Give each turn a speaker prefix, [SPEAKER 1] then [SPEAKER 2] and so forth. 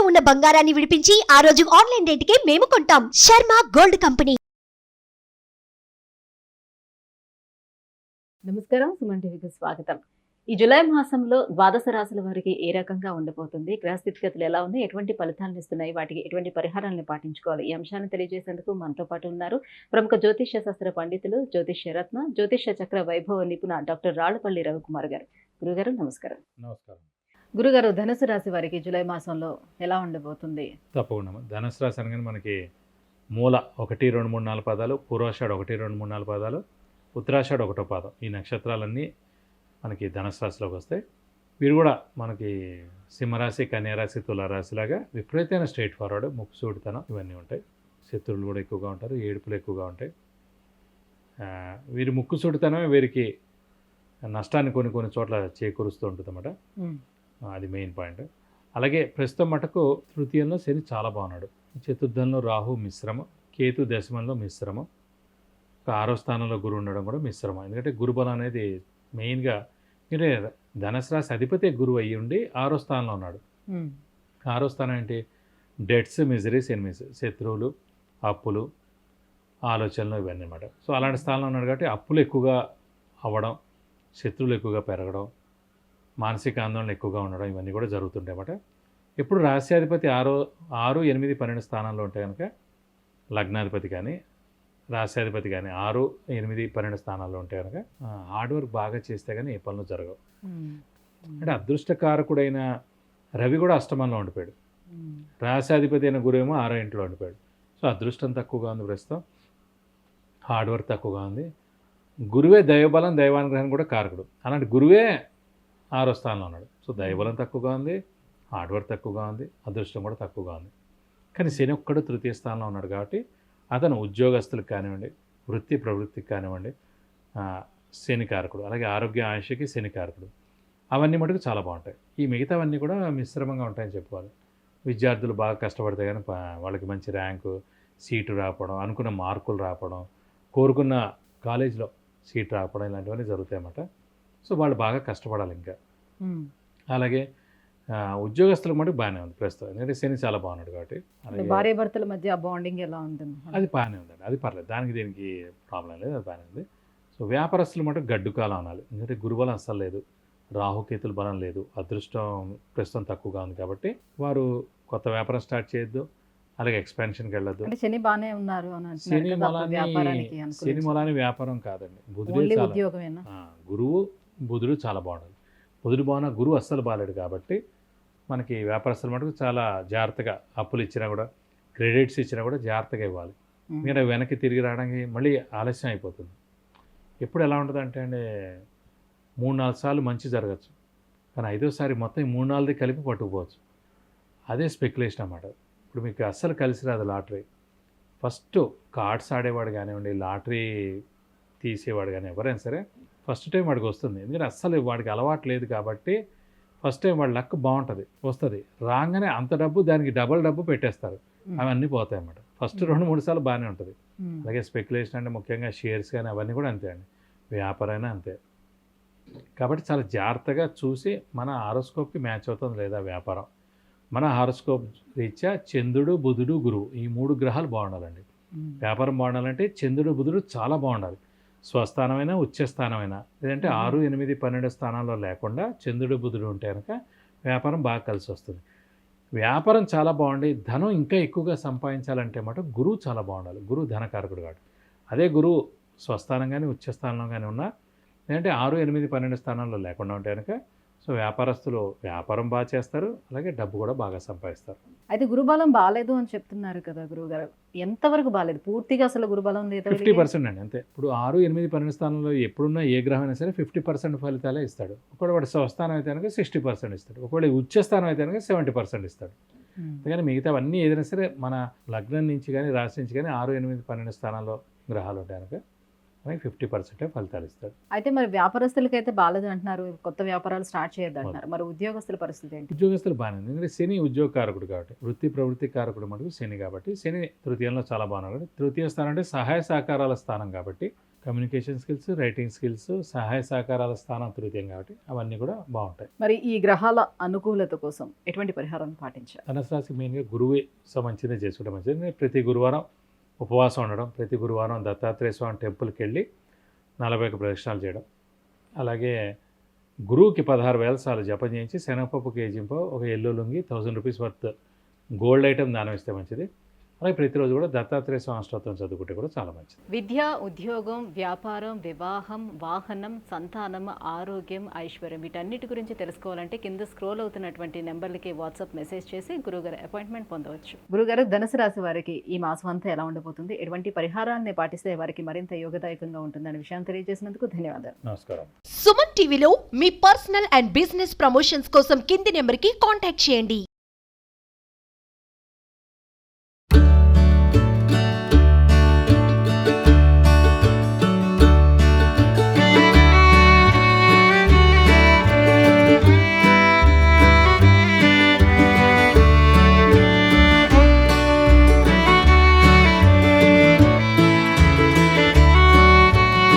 [SPEAKER 1] ఉన్న బంగారాన్ని విడిపించి ఆ రోజు ఆన్లైన్ రేటుకే మేము కొంటాం. Sharma gold company.
[SPEAKER 2] నమస్కారం, సుమన్ టీవీకి స్వాగతం. ఈ జూలై మాసంలో ద్వాదశ రాశుల వారికి ఏ రకంగా ఉండబోతుంది, గ్రహస్థితిగతులు ఎలా ఉన్నాయి, ఎటువంటి ఫలితాలను ఇస్తున్నాయి, వాటికి ఎటువంటి పరిహారాలను పాటించుకోవాలి, ఈ అంశాన్ని తెలియజేసేందుకు మనతో పాటు ఉన్నారు ప్రముఖ జ్యోతిష్య శాస్త్ర పండితులు, జ్యోతిష్య రత్న, జ్యోతిష్య చక్ర వైభవ నిపుణ డాక్టర్ రాళ్లపల్లి రవికుమార్ గారు. గురుగారు నమస్కారం.
[SPEAKER 3] నమస్కారం.
[SPEAKER 2] గురుగారు, ధనుసు రాశి వారికి జూలై మాసంలో ఎలా ఉండబోతుంది?
[SPEAKER 3] తప్పకుండా. ధనుసు రాశి అనగానే మనకి మూల 1, 2, 3, 4 పాదాలు, పూర్వాషాఢ 1, 2, 3, 4 పాదాలు, ఉత్తరాషాఢ 1వ పాదం, ఈ నక్షత్రాలన్నీ మనకి ధనుసు రాశిలోకి వస్తాయి. వీరు కూడా మనకి సింహరాశి, కన్యారాశి, తులారాశి లాగా విపరీతమైన స్ట్రైట్ ఫార్వర్డ్, ముక్కుసూడితనం ఇవన్నీ ఉంటాయి. శత్రువులు కూడా ఎక్కువగా ఉంటారు, ఏడుపులు ఎక్కువగా ఉంటాయి. వీరి ముక్కుసూడితనమే వీరికి నష్టాన్ని కొన్ని చోట్ల చేకూరుస్తూ ఉంటుంది అన్నమాట. అది మెయిన్ పాయింట్. అలాగే ప్రస్తుతం మటుకు తృతీయంలో శని చాలా బాగున్నాడు, చతుర్థంలో రాహు మిశ్రమం, కేతు దశమంలో మిశ్రమం, 6వ స్థానంలో గురువు ఉండడం కూడా మిశ్రమం. ఎందుకంటే గురుబలం అనేది మెయిన్గా అంటే ధనుసు రాశి అధిపతి గురువు అయ్యి ఉండి 6వ స్థానంలో ఉన్నాడు. 6వ స్థానం ఏంటి? డెట్స్, మిజరీస్, ఎనిమీస్, శత్రువులు, అప్పులు, ఆలోచనలు ఇవన్నీ అన్నమాట. సో అలాంటి స్థానంలో ఉన్నాడు కాబట్టి అప్పులు ఎక్కువగా అవ్వడం, శత్రువులు ఎక్కువగా పెరగడం, మానసిక ఆందోళన ఎక్కువగా ఉండడం ఇవన్నీ కూడా జరుగుతుంటాయి అన్నమాట. ఎప్పుడు రాశ్యాధిపతి 6, 8, 12 స్థానాల్లో ఉంటే కనుక లగ్నాధిపతి కానీ రాశ్యాధిపతి కానీ 6, 8, 12 స్థానాల్లో ఉంటే కనుక హార్డ్ వర్క్ బాగా చేస్తే కానీ ఏ పనులు జరగవు. అంటే అదృష్టకారకుడైన రవి కూడా అష్టమంలో ఉండిపోయాడు, రాశ్యాధిపతి అయిన గురువు ఏమో 6వ ఇంట్లో ఉండిపోయాడు. సో అదృష్టం తక్కువగా ఉంది ప్రస్తుతం, హార్డ్ వర్క్ తక్కువగా ఉంది. గురువే దైవబలం, దైవానుగ్రహం కూడా కారకుడు. అలాంటి గురువే 6వ స్థానంలో ఉన్నాడు. సో దైవబలం తక్కువగా ఉంది, హార్డ్ వర్క్ తక్కువగా ఉంది, అదృష్టం కూడా తక్కువగా ఉంది. కానీ శని ఒక్కడు తృతీయ స్థానంలో ఉన్నాడు కాబట్టి అతను ఉద్యోగస్తులకు కానివ్వండి, వృత్తి ప్రవృత్తికి కానివ్వండి శని కారకుడు. అలాగే ఆరోగ్య ఆయుష్కి శని కారకుడు. అవన్నీ మటుకు చాలా బాగుంటాయి. ఈ మిగతావన్నీ కూడా మిశ్రమంగా ఉంటాయని చెప్పుకోవాలి. విద్యార్థులు బాగా కష్టపడితే కానీ వాళ్ళకి మంచి ర్యాంకు, సీటు రాకపోవడం, అనుకున్న మార్కులు రాకపోవడం, కోరుకున్న కాలేజీలో సీట్ రాకపోవడం ఇలాంటివన్నీ జరుగుతాయి అన్నమాట. సో వాళ్ళు బాగా కష్టపడాలి ఇంకా. అలాగే ఉద్యోగస్తులకు మటుకు బాగానే ఉంది ప్రస్తుతం, ఎందుకంటే శని చాలా బాగున్నాడు కాబట్టి.
[SPEAKER 2] భార్య భర్తల మధ్య బాండింగ్ ఎలా ఉంటుంది?
[SPEAKER 3] అది బాగానే ఉందండి, అది పర్లేదు, దానికి దీనికి ప్రాబ్లం లేదు, అది బాగానే ఉంది. సో వ్యాపారస్తులు మటుకు గడ్డు కాలం అనాలి, ఎందుకంటే గురుబలం అస్సలు లేదు, రాహుకేతుల బలం లేదు, అదృష్టం ప్రస్తుతం తక్కువగా ఉంది కాబట్టి వారు కొత్త వ్యాపారం స్టార్ట్ చేయొద్దు, అలాగే ఎక్స్పాన్షన్కి వెళ్ళొద్దు.
[SPEAKER 2] శని బాగానే ఉన్నారు,
[SPEAKER 3] శని మూలాన్ని వ్యాపారం కాదండి, గురువు బుధుడు చాలా బాగుండాలి. బుధుడు బాగున్నా గురువు అస్సలు బాగాలేడు కాబట్టి మనకి వ్యాపారస్తుల మటుకు చాలా జాగ్రత్తగా అప్పులు ఇచ్చినా కూడా, క్రెడిట్స్ ఇచ్చినా కూడా జాగ్రత్తగా ఇవ్వాలి. ఎందుకంటే వెనక్కి తిరిగి రావడానికి మళ్ళీ ఆలస్యం అయిపోతుంది. ఎప్పుడు ఎలా ఉంటుంది అంటే అండి, 3-4 సార్లు మంచి జరగచ్చు, కానీ 5వసారి మొత్తం 3-4ది కలిపి పట్టుకుపోవచ్చు. అదే స్పెక్యులేషన్ అన్నమాట. ఇప్పుడు మీకు అస్సలు కలిసి రాదు లాటరీ. ఫస్ట్ కార్డ్స్ ఆడేవాడు కానివ్వండి, లాటరీ తీసేవాడు కానీ ఎవరైనా సరే ఫస్ట్ టైం వాడికి వస్తుంది, ఎందుకంటే అస్సలు వాడికి అలవాటు లేదు కాబట్టి ఫస్ట్ టైం వాడి లక్ బాగుంటుంది, వస్తుంది. రాగానే అంత డబ్బు దానికి డబల్ డబ్బు పెట్టేస్తారు, అవన్నీ పోతాయి అన్నమాట. ఫస్ట్ 2-3 సార్లు బాగానే ఉంటుంది. అలాగే స్పెక్యులేషన్ అంటే ముఖ్యంగా షేర్స్ కానీ అవన్నీ కూడా అంతే అండి, వ్యాపారైనా అంతే. కాబట్టి చాలా జాగ్రత్తగా చూసి మన హారోస్కోప్కి మ్యాచ్ అవుతుంది లేదా వ్యాపారం. మన హారోస్కోప్ రీత్యా చంద్రుడు, బుధుడు, గురువు ఈ 3 గ్రహాలు బాగుండాలండి. వ్యాపారం బాగుండాలంటే చంద్రుడు, బుధుడు చాలా బాగుండాలి. స్వస్థానమైనా, ఉచ్చస్థానమైనా, లేదంటే 6, 8, 12 స్థానాల్లో లేకుండా చంద్రుడు, బుధుడు ఉంటే కనుక వ్యాపారం బాగా కలిసి వస్తుంది. వ్యాపారం చాలా బాగుండి ధనం ఇంకా ఎక్కువగా సంపాదించాలంటే మాట గురువు చాలా బాగుండాలి. గురువు ధనకారకుడు కాదు. అదే గురువు స్వస్థానం కానీ, ఉచ్చస్థానంలో కానీ ఉన్నా, లేదంటే 6, 8, 12 స్థానాల్లో లేకుండా ఉంటే కనుక సో వ్యాపారస్తులు వ్యాపారం బాగా చేస్తారు, అలాగే డబ్బు కూడా బాగా సంపాదిస్తారు.
[SPEAKER 2] అయితే గురుబలం బాగాలేదు అని చెప్తున్నారు కదా గురువుగారు, ఎంతవరకు బాగాలేదు? పూర్తిగా అసలు గురుబలం లేదు,
[SPEAKER 3] 50% అండి అంతే. ఇప్పుడు 6, 8, 12 స్థానంలో ఎప్పుడున్నా ఏ గ్రహం అయినా సరే 50% ఫలితాలే ఇస్తాడు. ఒకవేళ వాడు స్వస్థానం అయితే కనుక 60% ఇస్తాడు, ఒకవేళ ఉచ్చస్థానం అయితే కనుక 70% ఇస్తాడు. అందుకని మిగతావన్నీ ఏదైనా సరే మన లగ్నం నుంచి కానీ, రాశి నుంచి కానీ 6, 8, 12 స్థానాల్లో గ్రహాలు ఉంటాయి కనుక 50% ఫలితాలు ఇస్తాడు.
[SPEAKER 2] అయితే మరి వ్యాపారస్తులకి అయితే బాగాలేదు అంటున్నారు, కొత్త వ్యాపారాలు స్టార్ట్ చేయొద్దు అంటున్నారు, మరి ఉద్యోగస్తుల పరిస్థితి ఏంటి?
[SPEAKER 3] ఉద్యోగస్తులు బాగానే ఉంది, ఎందుకంటే శని ఉద్యోగ కారకుడు కాబట్టి, వృత్తి ప్రవృత్తి కారకుడు మటుకు శని కాబట్టి శని తృతీయంలో చాలా బాగున్నాడు. తృతీయ స్థానం అంటే సహాయ సహకారాల స్థానం కాబట్టి కమ్యూనికేషన్ స్కిల్స్, రైటింగ్ స్కిల్స్, సహాయ సహకారాల స్థానం తృతీయం కాబట్టి అవన్నీ కూడా బాగుంటాయి.
[SPEAKER 2] మరి ఈ గ్రహాల అనుకూలత కోసం ఎటువంటి పరిహారాలను పాటించాలి?
[SPEAKER 3] ధనుసు రాశి మెయిన్గా గురువే మంచిదే చేసుకుంటే మంచిది. నేను ప్రతి గురువారం ఉపవాసం ఉండడం, ప్రతి గురువారం దత్తాత్రేయ స్వామి టెంపుల్కి వెళ్ళి 41 ప్రదక్షిణాలు చేయడం, అలాగే గురువుకి 16,000 సార్లు జపం చేయించి శనగపప్పు కేజీంపో ఒక yellow lungi 1000 rupees worth gold item దానం ఇస్తే మంచిది. అలాగే ప్రతిరోజు కూడా దత్తాత్రేయ స్వామి అష్టోత్తరం చదువుకుంటే కూడా చాలా మంచిది.
[SPEAKER 2] విద్య, ఉద్యోగం, వ్యాపారం, వివాహం, వాహనం, సంతానం, ఆరోగ్యం, ఐశ్వర్యం వీటన్నిటి గురించి తెలుసుకోవాలంటే కింద స్క్రోల్ అవుతున్నటువంటి నెంబర్లకి వాట్సాప్ మెసేజ్ చేసి గురువుగారి అపాయింట్మెంట్ పొందవచ్చు. గురుగారు, ధనుసు రాశి వారికి ఈ మాసం అంతా ఎలా ఉండబోతుంది, ఎటువంటి పరిహారాన్ని పాటిస్తే వారికి మరింత యోగదాయకంగా ఉంటుందనే విషయాన్ని తెలియజేసినందుకు ధన్యవాదాలు.
[SPEAKER 3] నమస్కారం.
[SPEAKER 1] సుమన్ టీవీలో మీ పర్సనల్ అండ్ బిజినెస్ ప్రమోషన్స్ కోసం కింది నెంబర్కి కాంటాక్ట్ చేయండి.